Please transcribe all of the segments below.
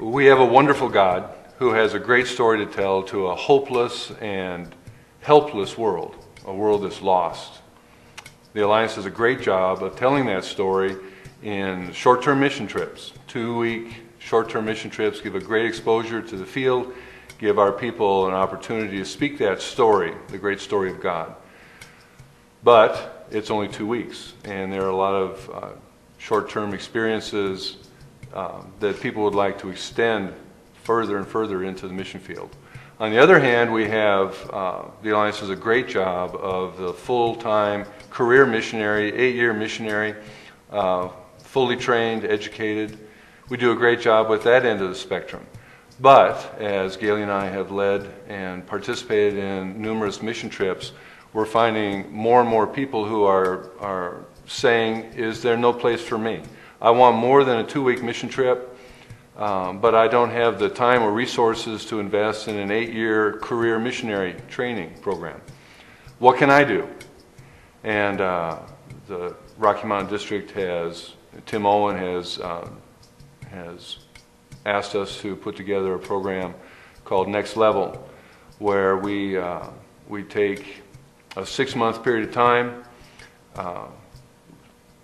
We have a wonderful God who has a great story to tell to a hopeless and helpless world, a world that's lost. The Alliance does a great job of telling that story in short-term mission trips. 2-week short-term mission trips give a great exposure to the field, give our people an opportunity to speak that story, the great story of God. But it's only 2 weeks, and there are a lot of short-term experiences that people would like to extend further and further into the mission field. On the other hand, we have, the Alliance does a great job of the full-time career missionary, 8-year missionary, fully trained, educated. We do a great job with that end of the spectrum. But as Gayle and I have led and participated in numerous mission trips, we're finding more and more people who are saying, is there no place for me? I want more than a 2-week mission trip, but I don't have the time or resources to invest in an 8-year career missionary training program. What can I do? And the Rocky Mountain District Tim Owen has asked us to put together a program called Next Level, where we take a 6-month period of time,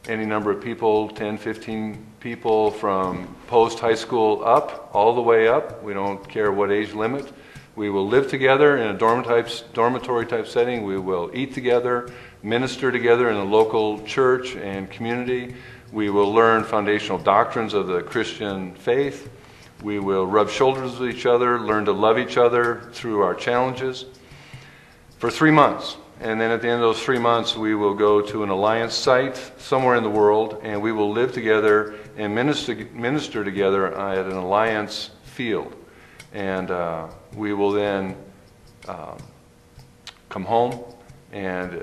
any number of people, 10, 15 people from post-high school up, all the way up. We don't care what age limit. We will live together in a dormitory type setting. We will eat together, minister together in a local church and community. We will learn foundational doctrines of the Christian faith. We will rub shoulders with each other, learn to love each other through our challenges for 3 months. And then at the end of those 3 months, we will go to an Alliance site somewhere in the world, and we will live together and minister together at an Alliance field. And we will then come home, and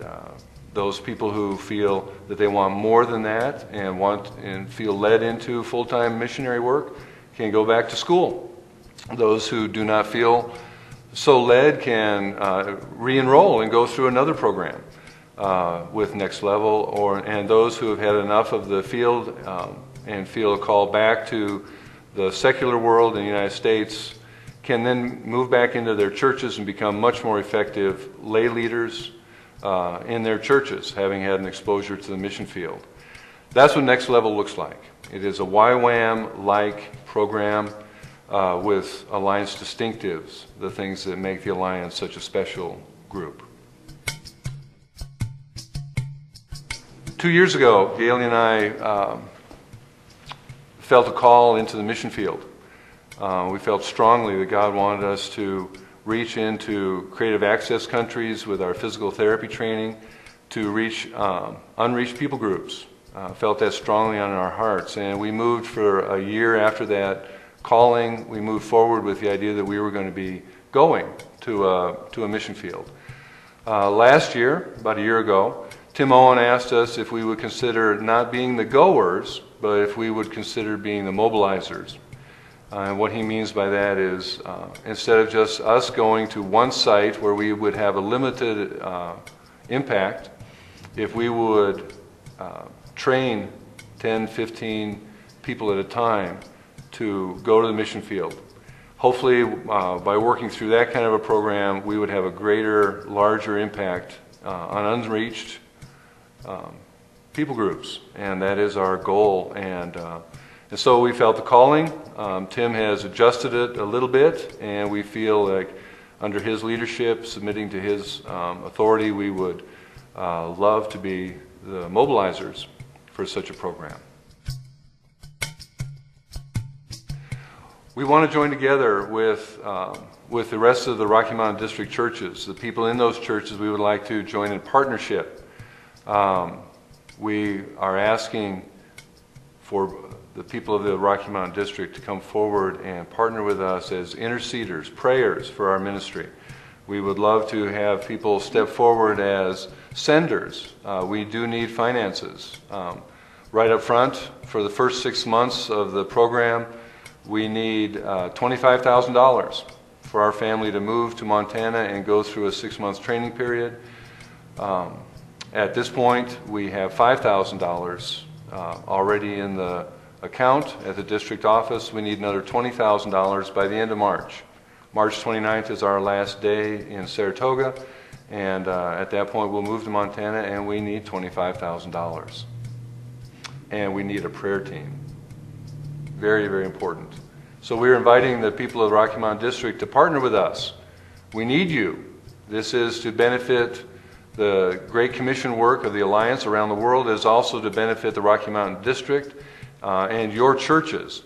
those people who feel that they want more than that and feel led into full-time missionary work can go back to school. Those who do not feel so led can re-enroll and go through another program with Next Level, and those who have had enough of the field and feel a call back to the secular world in the United States can then move back into their churches and become much more effective lay leaders in their churches, having had an exposure to the mission field. That's what Next Level looks like. It is a YWAM-like program with Alliance distinctives, the things that make the Alliance such a special group. 2 years ago, Gayle and I felt a call into the mission field. We felt strongly that God wanted us to reach into creative access countries with our physical therapy training, to reach unreached people groups. Felt that strongly on our hearts, and we moved for a year after that calling. We moved forward with the idea that we were going to be going to a mission field. Last year, about a year ago, Tim Owen asked us if we would consider not being the goers, but if we would consider being the mobilizers. And what he means by that is instead of just us going to one site where we would have a limited impact, if we would train 10, 15 people at a time to go to the mission field. Hopefully, by working through that kind of a program, we would have a greater, larger impact on unreached people groups, and that is our goal. And so we felt the calling. Tim has adjusted it a little bit, and we feel like under his leadership, submitting to his authority, we would love to be the mobilizers for such a program. We want to join together with the rest of the Rocky Mountain District churches. The people in those churches, we would like to join in partnership. We are asking for the people of the Rocky Mountain District to come forward and partner with us as interceders, prayers for our ministry. We would love to have people step forward as senders. We do need finances. Right up front, for the first 6 months of the program, we need $25,000 for our family to move to Montana and go through a 6-month training period. At this point, we have $5,000 already in the account at the district office. We need another $20,000 by the end of March. March 29th is our last day in Saratoga, and at that point we'll move to Montana, and we need $25,000. And we need a prayer team. Very, very important. So we're inviting the people of the Rocky Mountain District to partner with us. We need you. This is to benefit the Great Commission work of the Alliance around the world. It is also to benefit the Rocky Mountain District and your churches.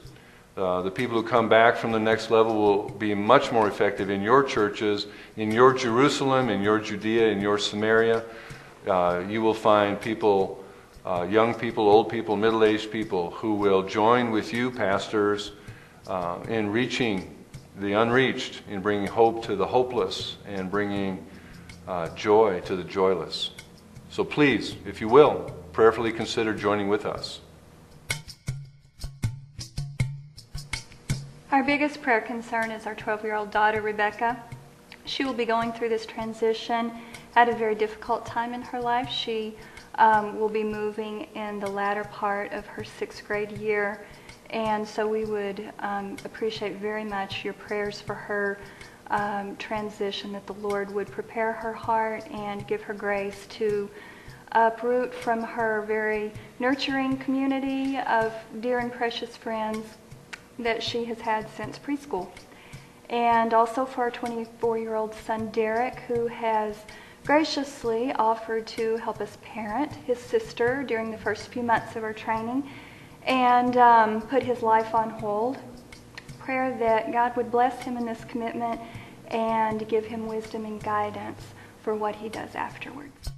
The people who come back from the next level will be much more effective in your churches, in your Jerusalem, in your Judea, in your Samaria. You will find people, young people, old people, middle-aged people who will join with you, pastors, in reaching the unreached, in bringing hope to the hopeless, and bringing joy to the joyless. So please, if you will, prayerfully consider joining with us. Our biggest prayer concern is our 12-year-old daughter, Rebecca. She will be going through this transition at a very difficult time in her life. She will be moving in the latter part of her 6th grade year, and so we would appreciate very much your prayers for her transition, that the Lord would prepare her heart and give her grace to uproot from her very nurturing community of dear and precious friends that she has had since preschool. And also for our 24-year-old son Derek, who has graciously offered to help us parent his sister during the first few months of our training and put his life on hold. Prayer that God would bless him in this commitment and give him wisdom and guidance for what he does afterwards.